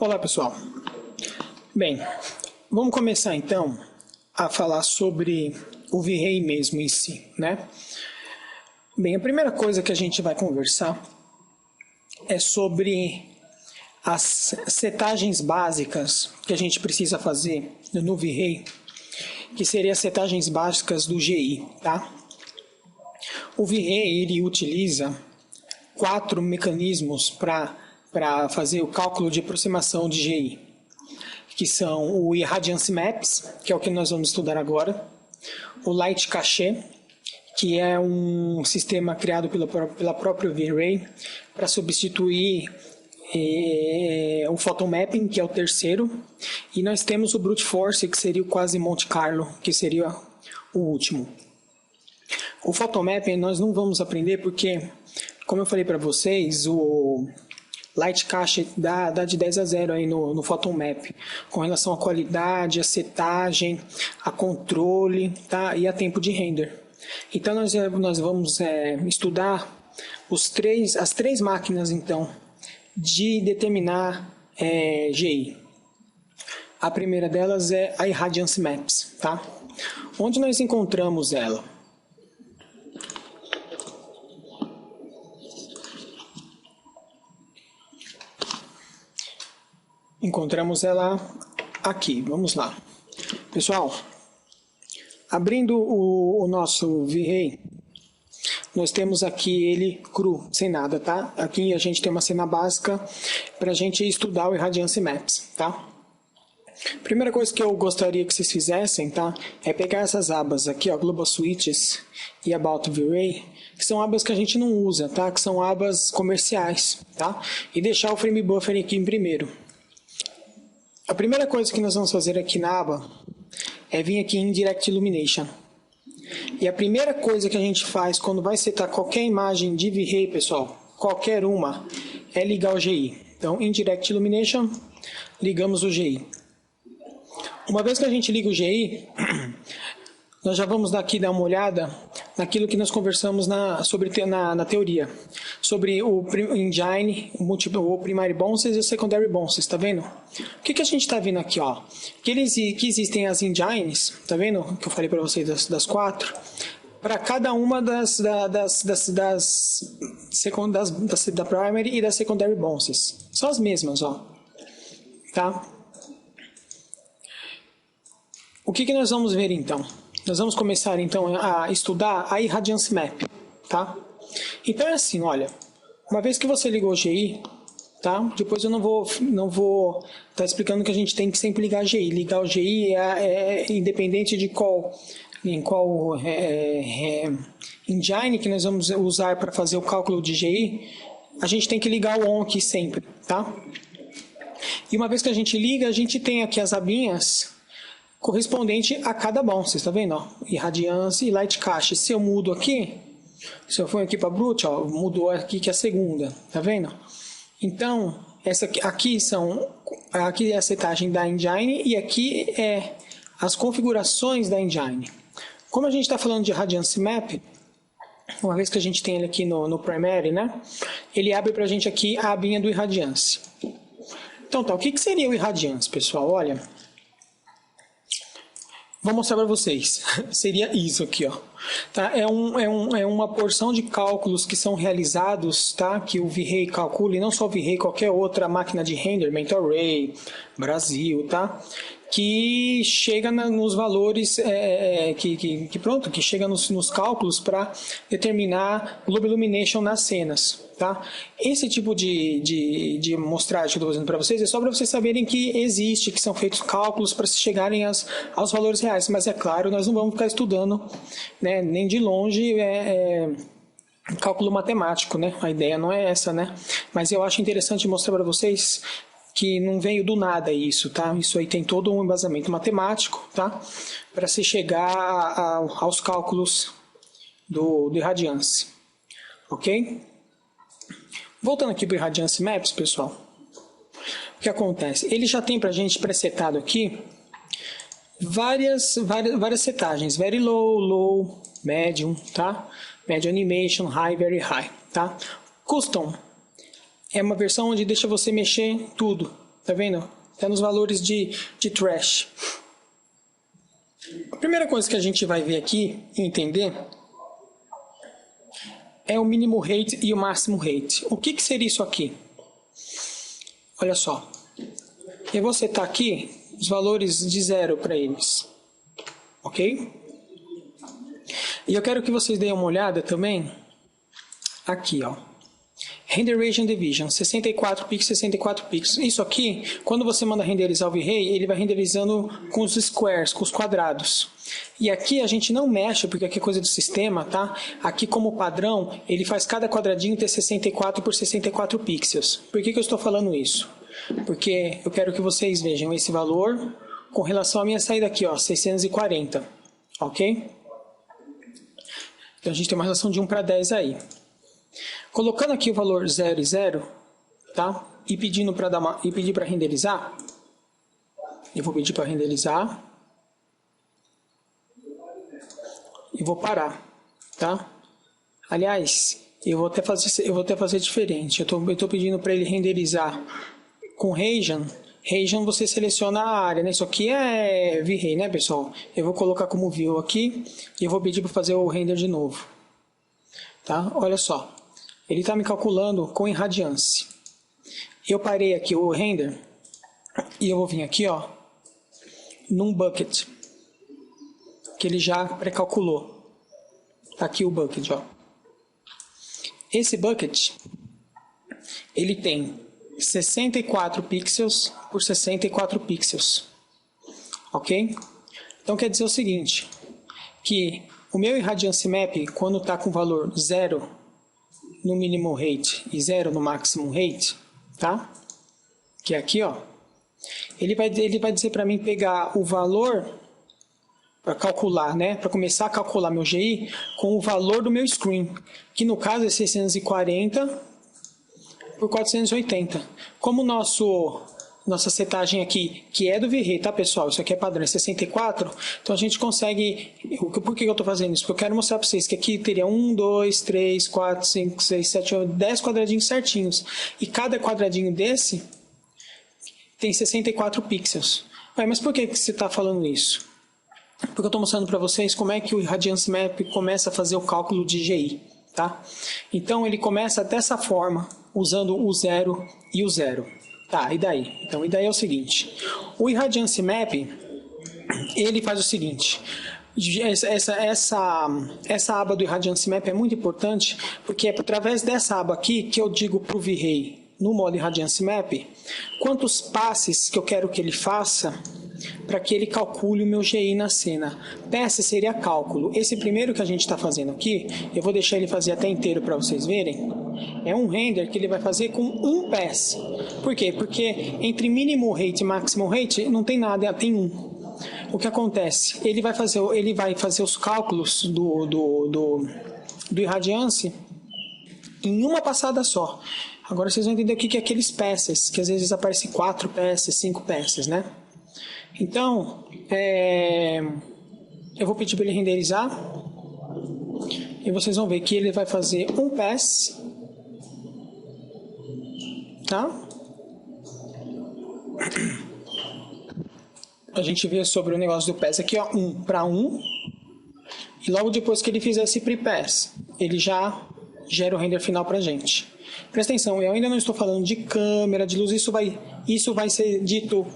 Olá pessoal, bem, vamos começar então a falar sobre o V-Ray mesmo em si, né? Bem, a primeira coisa que a gente vai conversar é sobre as setagens básicas que a gente precisa fazer no V-Ray, que seriam as setagens básicas do GI, tá? O V-Ray ele utiliza 4 mecanismos para fazer o cálculo de aproximação de GI, que são o Irradiance Maps, que é o que nós vamos estudar agora, o Light Cache, que é um sistema criado pela própria V-Ray para substituir o Photon Mapping, que é o terceiro, e nós temos o Brute Force, que seria o quase Monte Carlo, que seria o último. O Photon Mapping nós não vamos aprender porque, como eu falei para vocês, o Light Cache dá de 10 a 0 aí no Photon Map, com relação à qualidade, a setagem, a controle, tá? E a tempo de render. Então nós vamos estudar as três máquinas então de determinar GI. A primeira delas é a Irradiance Maps, tá? Onde nós encontramos ela? Encontramos ela aqui, vamos lá. Pessoal, abrindo o nosso V-Ray, nós temos aqui ele cru, sem nada, tá? Aqui a gente tem uma cena básica para a gente estudar o Irradiance Maps, tá? Primeira coisa que eu gostaria que vocês fizessem, tá? É pegar essas abas aqui, ó, Global Switches e About V-Ray, que são abas que a gente não usa, tá? Que são abas comerciais, tá? E deixar o Frame Buffer aqui em primeiro. A primeira coisa que nós vamos fazer aqui na aba é vir aqui em Direct Illumination. E a primeira coisa que a gente faz quando vai setar qualquer imagem de V-Ray, pessoal, qualquer uma, é ligar o GI. Então, em Direct Illumination, ligamos o GI. Uma vez que a gente liga o GI, nós já vamos daqui dar uma olhada naquilo que nós conversamos na teoria, sobre o engine, o primary bounces e o secondary bounces, tá vendo? O que a gente está vendo aqui, ó? Que existem as engines, tá vendo? Que eu falei para vocês das 4, para cada uma da primary e da secondary bounces. São as mesmas, ó. Tá? O que nós vamos ver então? Nós vamos começar então a estudar a Irradiance Map, tá? Então é assim, olha, uma vez que você ligou o GI, tá? Depois eu não vou estar explicando que a gente tem que sempre ligar o GI. Ligar o GI é independente de qual engine que nós vamos usar para fazer o cálculo de GI, a gente tem que ligar o ON aqui sempre, tá? E uma vez que a gente liga, a gente tem aqui as abinhas correspondente a cada bounce, está vendo? Ó? Irradiance e Light Cache. Se eu mudo aqui, se eu for aqui para Brute, ó, mudou aqui que é a segunda, tá vendo? Então, aqui é a setagem da engine e aqui é as configurações da engine. Como a gente está falando de Irradiance Map, uma vez que a gente tem ele aqui no primary, né? Ele abre para a gente aqui a abinha do Irradiance. Então, tá, o que seria o Irradiance, pessoal? Olha, vou mostrar para vocês. Seria isso aqui, ó. Tá? É uma porção de cálculos que são realizados, tá? Que o V-Ray calcula, e não só o V-Ray, qualquer outra máquina de render, Mental Ray, Brasil, tá? Que chega nos valores, que chega nos cálculos para determinar Global Illumination nas cenas. Tá? Esse tipo de mostragem que eu estou fazendo para vocês é só para vocês saberem que existe, que são feitos cálculos para se chegarem aos valores reais. Mas é claro, nós não vamos ficar estudando, né, nem de longe cálculo matemático, né? A ideia não é essa, né? Mas eu acho interessante mostrar para vocês que não veio do nada isso, tá? Isso aí tem todo um embasamento matemático, tá? Para se chegar aos cálculos do Irradiance, ok? Voltando aqui para o Irradiance Maps, pessoal, o que acontece? Ele já tem para a gente presetado aqui várias setagens, very low, low, medium, tá? Medium animation, high, very high, tá? Custom é uma versão onde deixa você mexer tudo, Tá vendo? Tá nos valores de trash. A primeira coisa que a gente vai ver aqui e entender é o mínimo rate e o máximo rate. O que seria isso aqui? Olha só. Eu vou setar aqui os valores de 0 para eles. Ok? E eu quero que vocês deem uma olhada também aqui, ó. Render Region Division, 64 pixels, 64 pixels. Isso aqui, quando você manda renderizar o V-Ray, ele vai renderizando com os squares, com os quadrados. E aqui a gente não mexe, porque aqui é coisa do sistema, tá? Aqui como padrão, ele faz cada quadradinho ter 64 por 64 pixels. Por que eu estou falando isso? Porque eu quero que vocês vejam esse valor com relação à minha saída aqui, ó, 640. Ok? Então a gente tem uma relação de 1 para 10 aí. Colocando aqui o valor 0 e 0, tá? E pedindo para pedir para renderizar, eu vou pedir para renderizar e vou parar, tá? Aliás, eu vou até fazer diferente. Eu tô pedindo para ele renderizar com region. Region você seleciona a área, né? Isso aqui é V-Ray, né, pessoal? Eu vou colocar como view aqui e eu vou pedir para fazer o render de novo, tá? Olha só. Ele está me calculando com irradiância. Eu parei aqui o render e eu vou vir aqui, ó, num bucket que ele já pré-calculou. Tá aqui o bucket, ó. Esse bucket ele tem 64 pixels por 64 pixels. Ok? Então quer dizer o seguinte, que o meu irradiance map, quando está com valor 0 no mínimo rate e 0 no máximo rate, tá? Que é aqui, ó. Ele vai dizer para mim pegar o valor para calcular, né? Para começar a calcular meu GI com o valor do meu screen, que no caso é 640 por 480. Como nossa setagem aqui, que é do V-Ray, tá, pessoal? Isso aqui é padrão, é 64. Então a gente consegue... Por que eu estou fazendo isso? Porque eu quero mostrar para vocês que aqui teria 1, 2, 3, 4, 5, 6, 7, 8, 10 quadradinhos certinhos. E cada quadradinho desse tem 64 pixels. Mas por que você está falando isso? Porque eu estou mostrando para vocês como é que o Irradiance Map começa a fazer o cálculo de GI. Tá? Então ele começa dessa forma, usando o 0 e o 0. Tá, e daí? Então, e daí é o seguinte, o Irradiance Map, ele faz o seguinte, essa aba do Irradiance Map é muito importante, porque é através dessa aba aqui que eu digo para o V-Ray, no modo Irradiance Map, quantos passes que eu quero que ele faça para que ele calcule o meu GI na cena. PS seria cálculo. Esse primeiro que a gente está fazendo aqui, eu vou deixar ele fazer até inteiro para vocês verem. É um render que ele vai fazer com um pass. Por quê? Porque entre mínimo rate e máximo rate não tem nada, tem um. O que acontece? Ele vai fazer os cálculos do irradiance em uma passada só. Agora vocês vão entender o que é aqueles passes, que às vezes aparecem 4 passes, 5 passes, né? Então, eu vou pedir para ele renderizar e vocês vão ver que ele vai fazer um pass, tá? A gente vê sobre o negócio do pass aqui, ó, 1 para 1, e logo depois que ele fizer esse pre-pass, ele já gera o render final para a gente. Presta atenção, eu ainda não estou falando de câmera, de luz, isso vai ser dito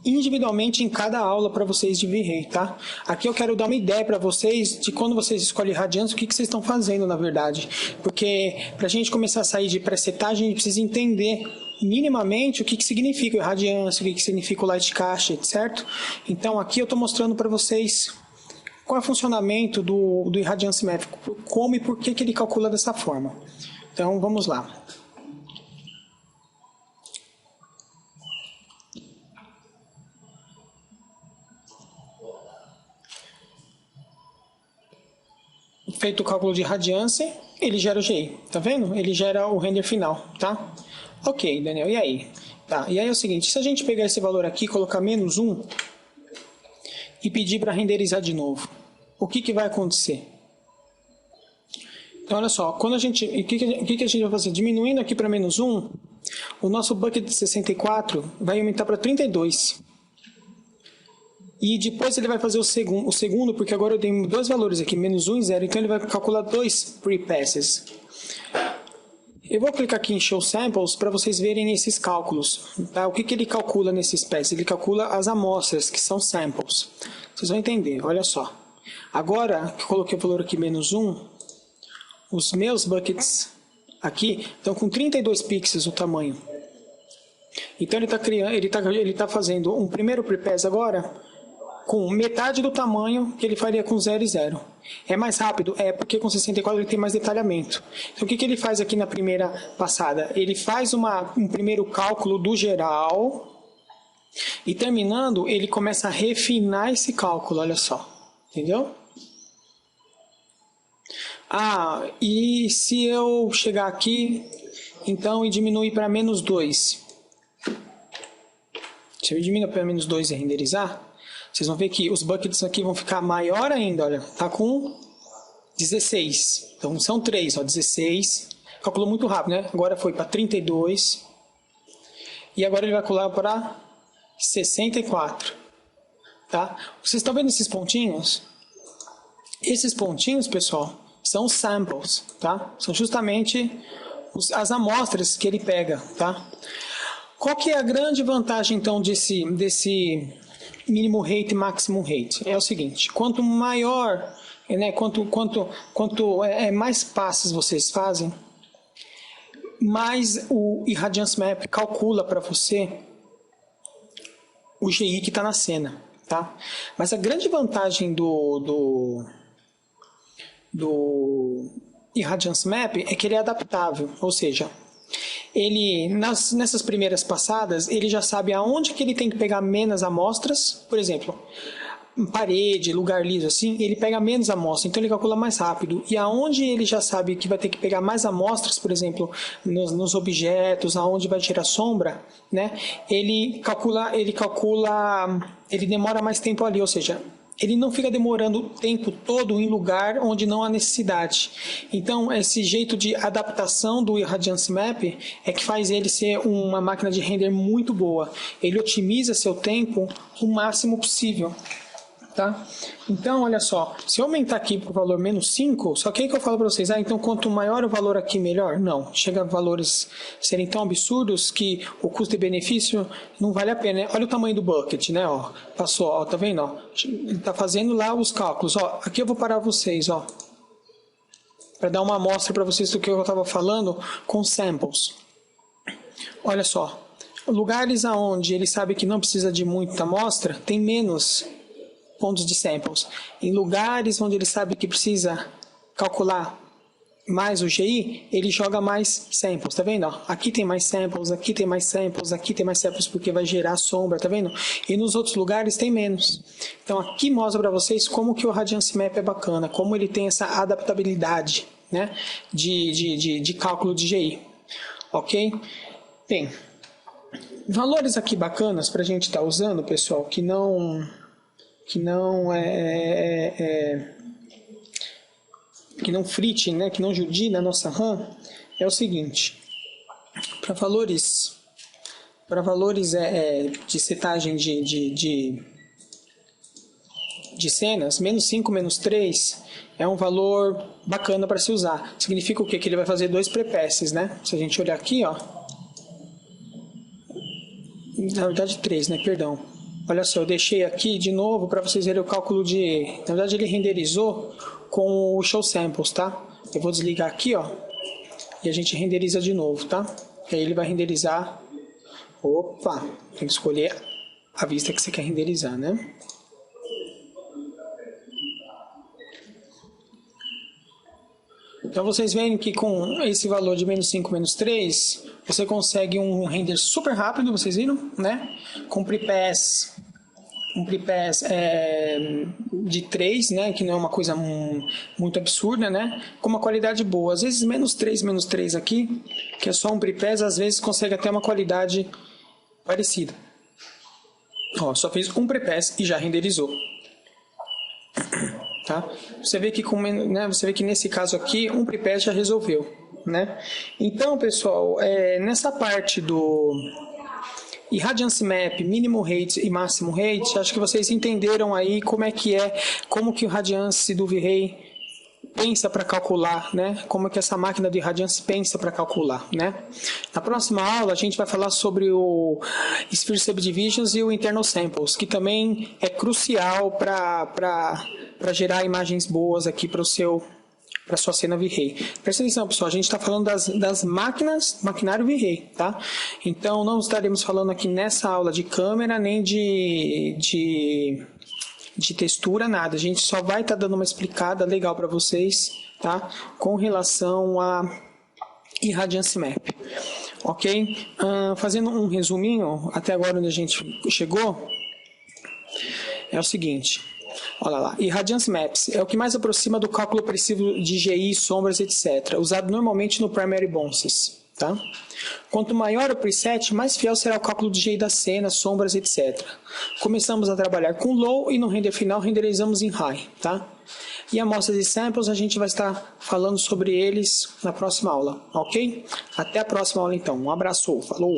individualmente em cada aula para vocês de V-Ray, tá? Aqui eu quero dar uma ideia para vocês de quando vocês escolhem Irradiance, o que vocês estão fazendo, na verdade. Porque para a gente começar a sair de presetagem, a gente precisa entender minimamente o que significa o Irradiance, o que significa o Light Cache, certo? Então aqui eu estou mostrando para vocês qual é o funcionamento do Irradiance Map, como e por que ele calcula dessa forma. Então vamos lá. Feito o cálculo de irradiância, ele gera o GI, tá vendo? Ele gera o render final, tá? Ok, Daniel, e aí? Tá, e aí é o seguinte, se a gente pegar esse valor aqui, colocar -1 e pedir para renderizar de novo, o que vai acontecer? Então, olha só, quando o que a gente vai fazer? Diminuindo aqui para -1, o nosso bucket de 64 vai aumentar para 32. E depois ele vai fazer o segundo, porque agora eu tenho dois valores aqui, menos 1 e 0, então ele vai calcular dois pre-passes. Eu vou clicar aqui em Show Samples para vocês verem esses cálculos. Tá? O que ele calcula nesses passes? Ele calcula as amostras, que são samples. Vocês vão entender, olha só. Agora que eu coloquei o valor aqui, menos 1, os meus buckets aqui estão com 32 pixels o tamanho. Então ele tá fazendo um primeiro pre-pass agora com metade do tamanho que ele faria com 0 e 0. É mais rápido? É, porque com 64 ele tem mais detalhamento. Então o que ele faz aqui na primeira passada? Ele faz um primeiro cálculo do geral e terminando ele começa a refinar esse cálculo, olha só. Entendeu? Ah, e se eu chegar aqui então e diminuir para menos 2? Se eu diminuir para menos 2 e renderizar, vocês vão ver que os buckets aqui vão ficar maior ainda, olha, tá com 16. Então são 3, ó, 16. Calculou muito rápido, né? Agora foi para 32. E agora ele vai calcular para 64. Tá? Vocês estão vendo esses pontinhos? Esses pontinhos, pessoal, são os samples, tá? São justamente as amostras que ele pega, tá? Qual que é a grande vantagem, então, desse mínimo rate e maximum rate? É o seguinte, quanto maior, né, quanto mais passes vocês fazem, mais o Irradiance Map calcula para você o GI que está na cena, tá? Mas a grande vantagem do Irradiance Map é que ele é adaptável, ou seja, ele nessas primeiras passadas ele já sabe aonde que ele tem que pegar menos amostras, por exemplo, parede, lugar liso assim, ele pega menos amostras, então ele calcula mais rápido. E aonde ele já sabe que vai ter que pegar mais amostras, por exemplo, nos objetos, aonde vai tirar sombra, né? Ele demora mais tempo ali, ou seja, ele não fica demorando o tempo todo em lugar onde não há necessidade. Então, esse jeito de adaptação do Irradiance Map é que faz ele ser uma máquina de render muito boa. Ele otimiza seu tempo o máximo possível. Tá? Então, olha só, se eu aumentar aqui para o valor menos 5, só que aí que eu falo para vocês, então quanto maior o valor aqui, melhor? Não, chega a valores serem tão absurdos que o custo e benefício não vale a pena, né? Olha o tamanho do bucket, né? Ó, passou, ó, tá vendo? Ó, ele está fazendo lá os cálculos. Ó, aqui eu vou parar vocês, ó, para dar uma amostra para vocês do que eu estava falando com samples. Olha só, lugares aonde ele sabe que não precisa de muita amostra, tem menos pontos de samples. Em lugares onde ele sabe que precisa calcular mais o GI, ele joga mais samples, tá vendo? Aqui tem mais samples, aqui tem mais samples, aqui tem mais samples porque vai gerar sombra, tá vendo? E nos outros lugares tem menos. Então aqui mostra para vocês como que o Irradiance Map é bacana, como ele tem essa adaptabilidade, né, de cálculo de GI. Ok? Bem, valores aqui bacanas para a gente estar usando, pessoal, que não frite, né, que não judia na nossa RAM, é o seguinte: para valores de setagem de cenas, menos 5, menos 3 é um valor bacana para se usar. Significa o quê? Que ele vai fazer dois prepasses, né? Se a gente olhar aqui, ó, na verdade 3, né, perdão. Olha só, eu deixei aqui de novo para vocês verem o cálculo de... Na verdade ele renderizou com o Show Samples, tá? Eu vou desligar aqui, ó, e a gente renderiza de novo, tá? E aí ele vai renderizar... Opa! Tem que escolher a vista que você quer renderizar, né? Então vocês veem que com esse valor de menos 5, menos 3, você consegue um render super rápido, vocês viram, né? Com prepass, de 3, né? Que não é uma coisa muito absurda, né? Com uma qualidade boa. Às vezes menos 3 aqui, que é só um prepass, às vezes consegue até uma qualidade parecida. Ó, só fez um prepass e já renderizou. Tá? Você vê que nesse caso aqui, um prepass já resolveu. né? Então, pessoal, nessa parte do Irradiance Map, mínimo rate e máximo rate, acho que vocês entenderam aí como que o Radiance do V-Ray pensa para calcular, né? Como é que essa máquina de Irradiance pensa para calcular, né? Na próxima aula a gente vai falar sobre o Sphere Subdivisions e o Internal Samples, que também é crucial para gerar imagens boas aqui para sua cena V-Ray. Presta atenção, pessoal, a gente está falando das maquinário V-Ray, tá? Então não estaremos falando aqui nessa aula de câmera, nem de textura, nada. A gente só vai estar dando uma explicada legal para vocês, tá? Com relação a Irradiance Map, ok? Fazendo um resuminho, até agora onde a gente chegou, é o seguinte. Olha lá, Irradiance Maps é o que mais aproxima do cálculo preciso de GI, sombras, etc., usado normalmente no Primary Bounces, tá? Quanto maior o preset, mais fiel será o cálculo de GI da cena, sombras, etc. Começamos a trabalhar com Low e no render final renderizamos em High, tá? E amostras e samples a gente vai estar falando sobre eles na próxima aula, ok? Até a próxima aula então, um abraço, falou!